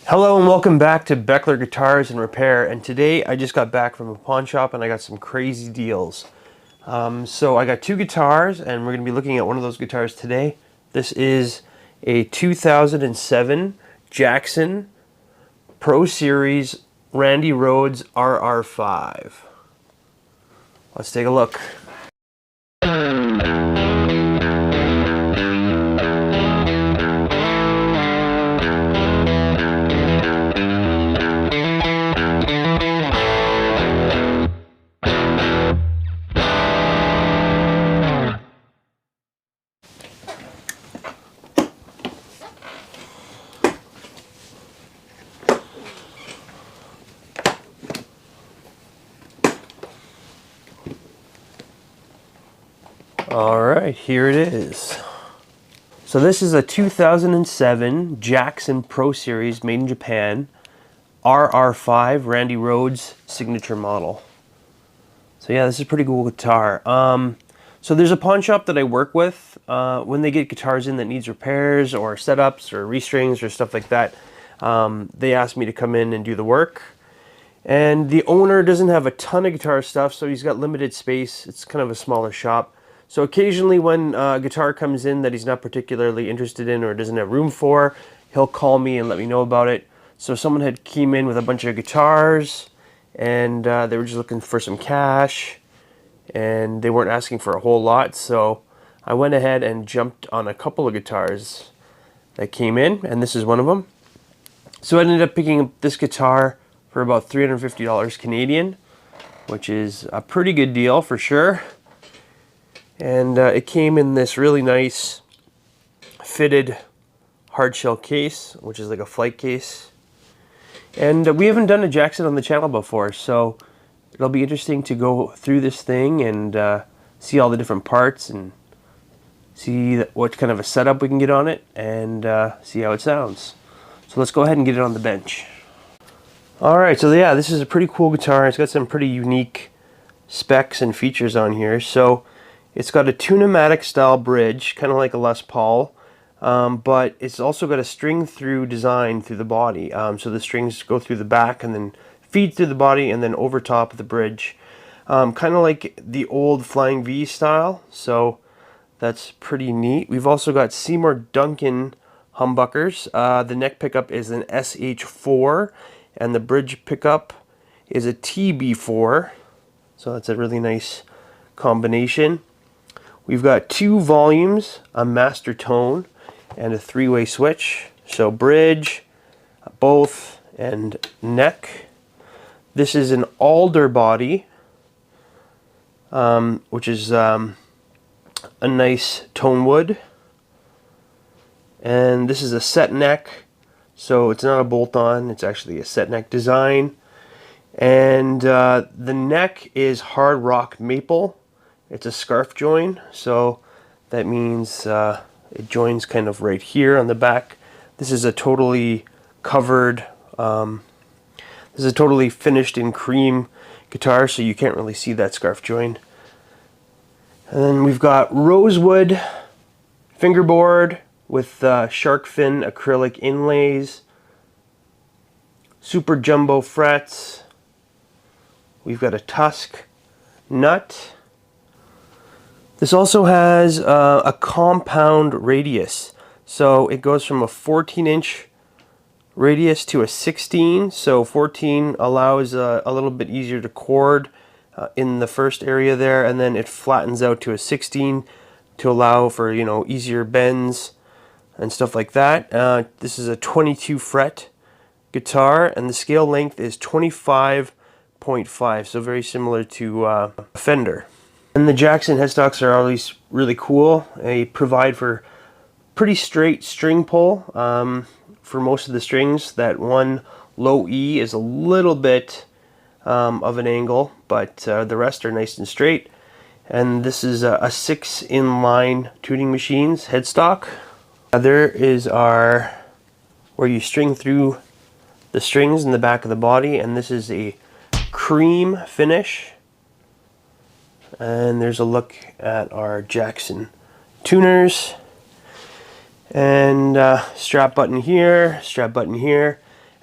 Hello and welcome back to Beckler Guitars and Repair, and today I just got back from a pawn shop and I got some crazy deals. So I got two guitars and we're going to be looking at one of those guitars today. This is a 2007 Jackson Pro Series Randy Rhoads RR5. Let's take a look. Alright, here it is. So this is a 2007 Jackson Pro Series made in Japan RR5 Randy Rhoads signature model. So yeah, this is a pretty cool guitar. So there's a pawn shop that I work with. When they get guitars in that needs repairs or setups or restrings or stuff like that, they ask me to come in and do the work. And the owner doesn't have a ton of guitar stuff, so he's got limited space. It's kind of a smaller shop. So occasionally when a guitar comes in that he's not particularly interested in or doesn't have room for, he'll call me and let me know about it. So someone had came in with a bunch of guitars, and they were just looking for some cash, and they weren't asking for a whole lot. So I went ahead and jumped on a couple of guitars that came in, and this is one of them. So I ended up picking up this guitar for about $350 Canadian, which is a pretty good deal for sure. And it came in this really nice fitted hardshell case, which is like a flight case. And we haven't done a Jackson on the channel before, so it'll be interesting to go through this thing and see all the different parts and see what kind of a setup we can get on it and see how it sounds. So let's go ahead and get it on the bench. Alright, so yeah, this is a pretty cool guitar. It's got some pretty unique specs and features on here. So it's got a tune-o-matic style bridge, kind of like a Les Paul, but it's also got a string-through design through the body. So the strings go through the back and then feed through the body and then over top of the bridge. Kind of like the old Flying V style, so that's pretty neat. We've also got Seymour Duncan humbuckers. The neck pickup is an SH4, and the bridge pickup is a TB4, so that's a really nice combination. We've got two volumes, a master tone, and a three-way switch. So bridge, both, and neck. This is an alder body, which is a nice tone wood. And this is a set neck, so it's not a bolt-on, it's actually a set neck design. And the neck is hard rock maple. It's a scarf join, so that means it joins kind of right here on the back. This is a totally covered, this is a totally finished in cream guitar, so you can't really see that scarf join. And then we've got Rosewood fingerboard with shark fin acrylic inlays, super jumbo frets. We've got a tusk nut. This also has a compound radius, so it goes from a 14-inch radius to a 16. So 14 allows a little bit easier to chord in the first area there, and then it flattens out to a 16 to allow for, you know, easier bends and stuff like that. This is a 22 fret guitar, and the scale length is 25.5, so very similar to Fender. And the Jackson headstocks are always really cool. They provide for pretty straight string pull for most of the strings. That one low E is a little bit of an angle, but the rest are nice and straight. And this is a 6 inline tuning machine's headstock. There is our where you string through the strings in the back of the body, and this is a cream finish. And there's a look at our Jackson tuners. And strap button here,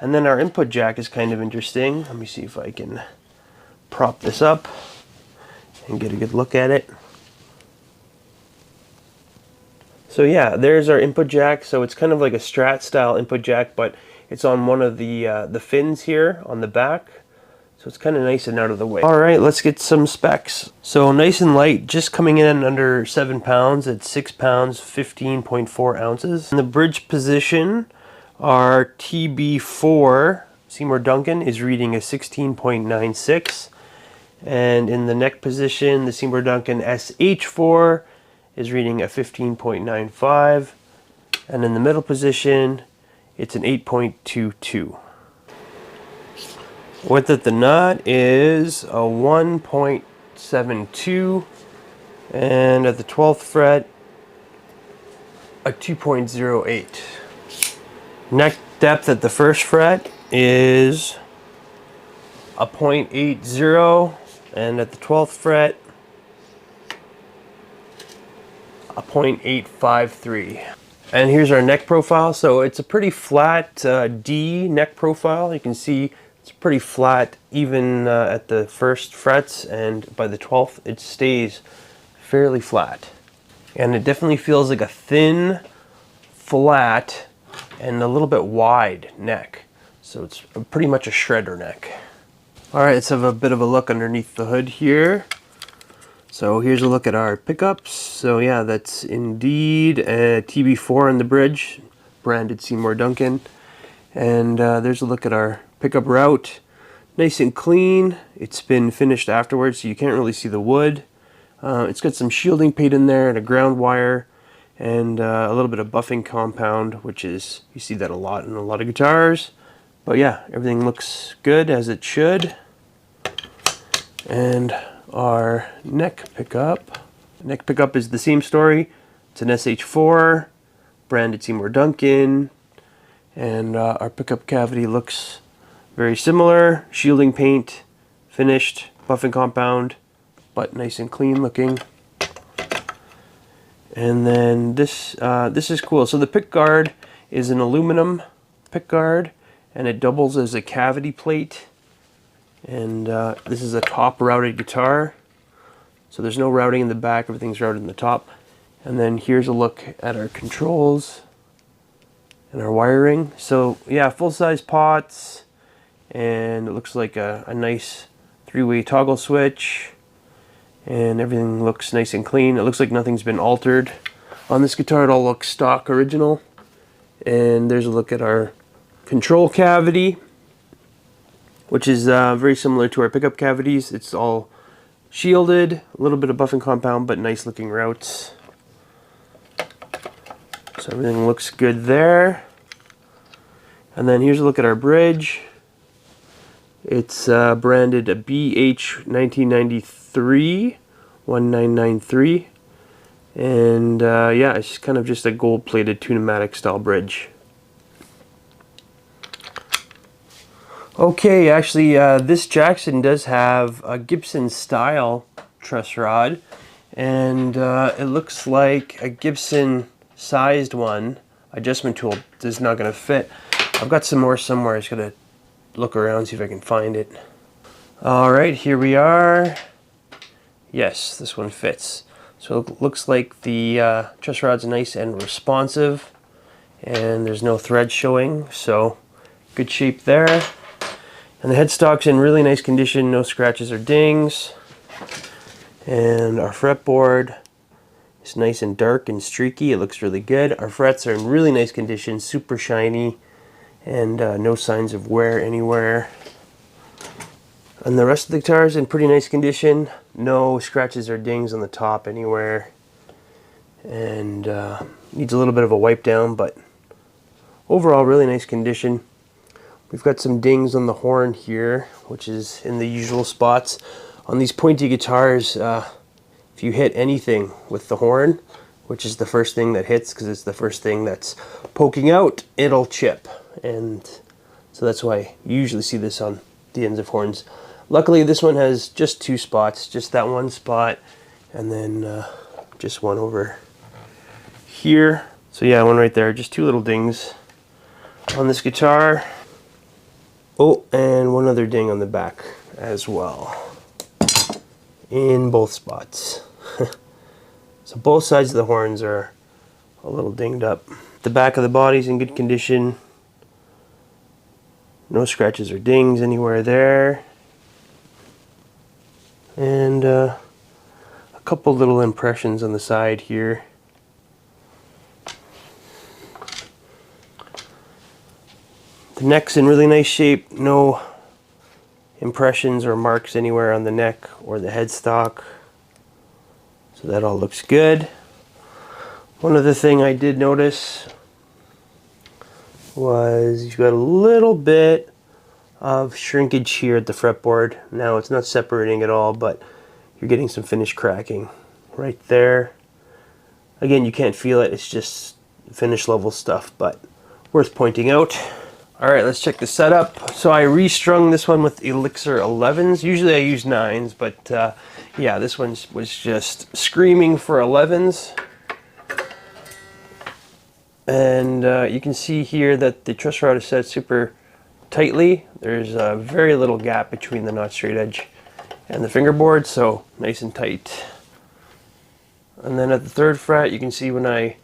And then our input jack is kind of interesting. Let me see if I can prop this up and get a good look at it. So yeah, there's our input jack. So it's kind of like a Strat style input jack, but it's on one of the fins here on the back. So it's kind of nice and out of the way. All right, let's get some specs. So nice and light, just coming in under 7 pounds at 6 pounds, 15.4 ounces. In the bridge position, our TB4 Seymour Duncan is reading a 16.96. And in the neck position, the Seymour Duncan SH4 is reading a 15.95. And in the middle position, it's an 8.22. Width at the nut is a 1.72, and at the 12th fret, a 2.08. Neck depth at the first fret is a 0.80, and at the 12th fret, a 0.853. And here's our neck profile. So it's a pretty flat D neck profile. You can see it's pretty flat even at the first frets, and by the 12th it stays fairly flat. And it definitely feels like a thin, flat, and a little bit wide neck. So it's pretty much a shredder neck. Alright, let's have a bit of a look underneath the hood here. So here's a look at our pickups. So yeah, that's indeed a TB4 on the bridge, branded Seymour Duncan. And there's a look at our pickup route. Nice and clean. It's been finished afterwards, so you can't really see the wood. It's got some shielding paint in there and a ground wire and a little bit of buffing compound, which is, you see that a lot in a lot of guitars. But yeah, everything looks good as it should. And our neck pickup. The neck pickup is the same story. It's an SH4, branded Seymour Duncan. And our pickup cavity looks very similar. Shielding paint, finished, buffing compound, but nice and clean looking. And then this is cool. So the pick guard is an aluminum pick guard, and it doubles as a cavity plate. And this is a top routed guitar. So there's no routing in the back, everything's routed in the top. And then here's a look at our controls and our wiring. So yeah, full-size pots, and it looks like a nice 3-way toggle switch, and everything looks nice and clean. It looks like nothing's been altered on this guitar. It all looks stock original. And there's a look at our control cavity, which is very similar to our pickup cavities. It's all shielded, a little bit of buffing compound, but nice looking routes. So everything looks good there. And then here's a look at our bridge. It's branded a BH 1993 1993, and yeah, it's kind of just a gold-plated Tune-o-matic style bridge. Okay, actually, this Jackson does have a Gibson style truss rod, and it looks like a Gibson sized one. Adjustment tool is not going to fit. I've got some more somewhere. I just gotta look around, see if I can find it. Alright, here we are. Yes, this one fits. So it looks like the truss rod's nice and responsive, and there's no thread showing, so good shape there. And the headstock's in really nice condition, no scratches or dings. And our fretboard is nice and dark and streaky. It looks really good. Our frets are in really nice condition, super shiny, and no signs of wear anywhere. And the rest of the guitar is in pretty nice condition. No scratches or dings on the top anywhere. And needs a little bit of a wipe down, but overall really nice condition. We've got some dings on the horn here, which is in the usual spots. On these pointy guitars, if you hit anything with the horn, which is the first thing that hits because it's the first thing that's poking out, it'll chip. And so that's why you usually see this on the ends of horns. Luckily this one has just two spots, just that one spot, and then just one over here. So yeah, one right there, just two little dings on this guitar. Oh, and one other ding on the back as well, in both spots. So both sides of the horns are a little dinged up. The back of the body's in good condition. No scratches or dings anywhere there. And a couple little impressions on the side here. The neck's in really nice shape. No impressions or marks anywhere on the neck or the headstock. So that all looks good. One other thing I did notice was you've got a little bit of shrinkage here at the fretboard. Now it's not separating at all, but you're getting some finish cracking right there. Again, you can't feel it, it's just finish level stuff, but worth pointing out. Alright, let's check the setup. So I restrung this one with Elixir 11s. Usually I use 9s, but yeah, this one was just screaming for 11s. And you can see here that the truss rod is set super tightly. There's a very little gap between the not straight edge and the fingerboard, so nice and tight. And then at the 3rd fret, you can see when I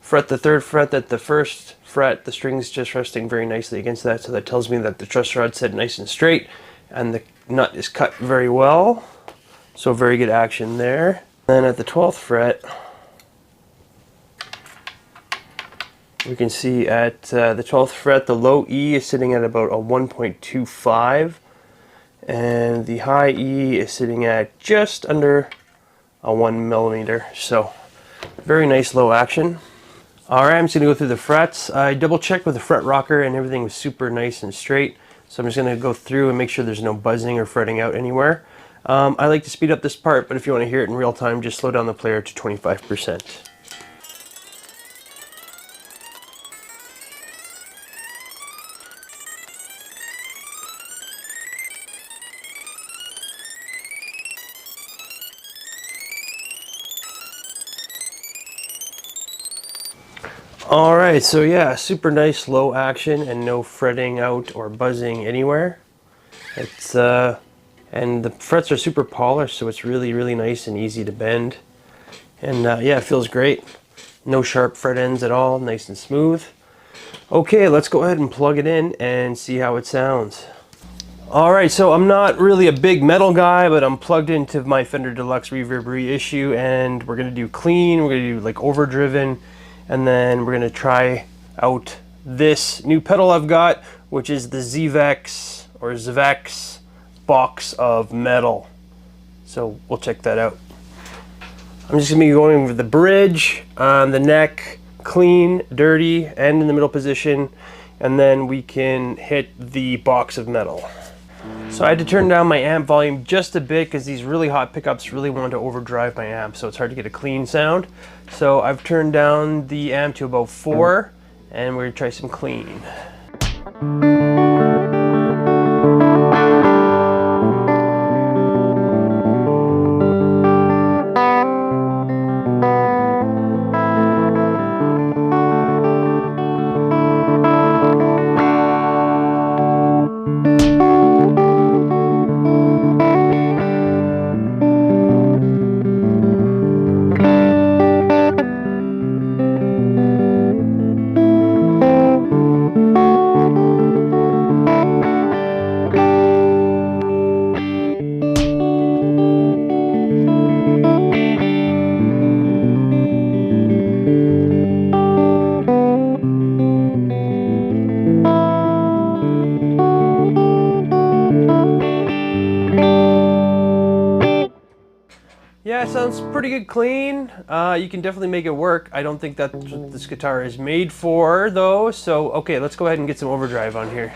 fret the 3rd fret that the 1st fret, the string's just resting very nicely against that, so that tells me that the truss rod's set nice and straight and the nut is cut very well. So very good action there. Then at the 12th fret, we can see at the 12th fret, the low E is sitting at about a 1.25, and the high E is sitting at just under a 1 millimeter. So very nice low action. Alright, I'm just going to go through the frets. I double checked with the fret rocker and everything was super nice and straight. So I'm just going to go through and make sure there's no buzzing or fretting out anywhere. I like to speed up this part, but if you want to hear it in real time, just slow down the player to 25%. Alright, so yeah, super nice low action and no fretting out or buzzing anywhere. It's and the frets are super polished, so it's really nice and easy to bend. And yeah, it feels great. No sharp fret ends at all, nice and smooth. Okay, let's go ahead and plug it in and see how it sounds. Alright, so I'm not really a big metal guy, but I'm plugged into my Fender Deluxe Reverb reissue, and we're going to do clean, we're going to do like overdriven, and then we're going to try out this new pedal I've got, which is the Zvex or Zvex box of metal. So we'll check that out. I'm just going to be going over the bridge, the neck, clean, dirty, and in the middle position, and then we can hit the box of metal. So I had to turn down my amp volume just a bit because these really hot pickups really wanted to overdrive my amp, so it's hard to get a clean sound. So I've turned down the amp to about 4, and we're going to try some clean. Yeah, it sounds pretty good clean. You can definitely make it work. I don't think that's what this guitar is made for, though. So, okay, let's go ahead and get some overdrive on here.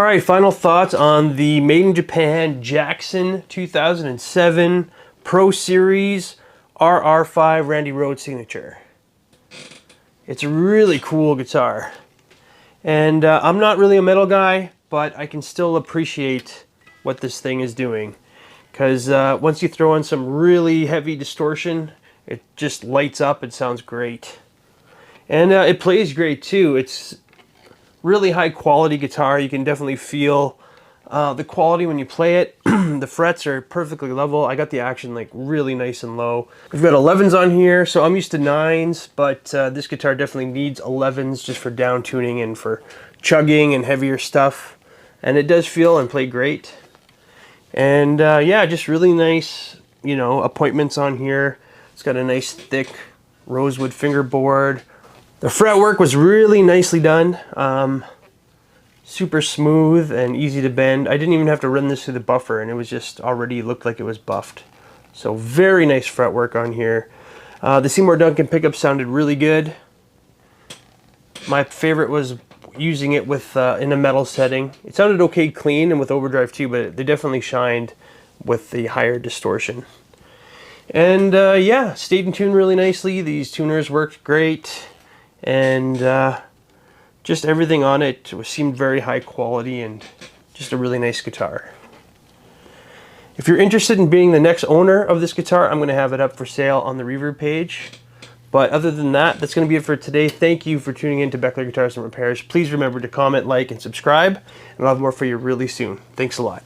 right, final thoughts on the Made in Japan Jackson 2007 Pro Series RR5 Randy Rhoads signature. It's a really cool guitar. And I'm not really a metal guy, but I can still appreciate what this thing is doing. Because once you throw in some really heavy distortion, it just lights up and sounds great. And it plays great too. It's really high quality guitar. You can definitely feel the quality when you play it. The frets are perfectly level. I got the action like really nice and low. We've got 11s on here, so I'm used to 9s, but this guitar definitely needs 11s just for down tuning and for chugging and heavier stuff. And it does feel and play great. And yeah, just really nice, you know, appointments on here. It's got a nice thick rosewood fingerboard. The fretwork was really nicely done. Super smooth and easy to bend. I didn't even have to run this through the buffer, and it was just already looked like it was buffed. So very nice fretwork on here. The Seymour Duncan pickup sounded really good. My favorite was using it with in a metal setting. It sounded okay clean and with overdrive too, but they definitely shined with the higher distortion. And yeah, stayed in tune really nicely. These tuners worked great, and just everything on it seemed very high quality and just a really nice guitar. If you're interested in being the next owner of this guitar, I'm going to have it up for sale on the Reverb page. But other than that, that's going to be it for today. Thank you for tuning in to Beckler Guitars and Repairs. Please remember to comment, like, and subscribe, and I'll have more for you really soon. Thanks a lot.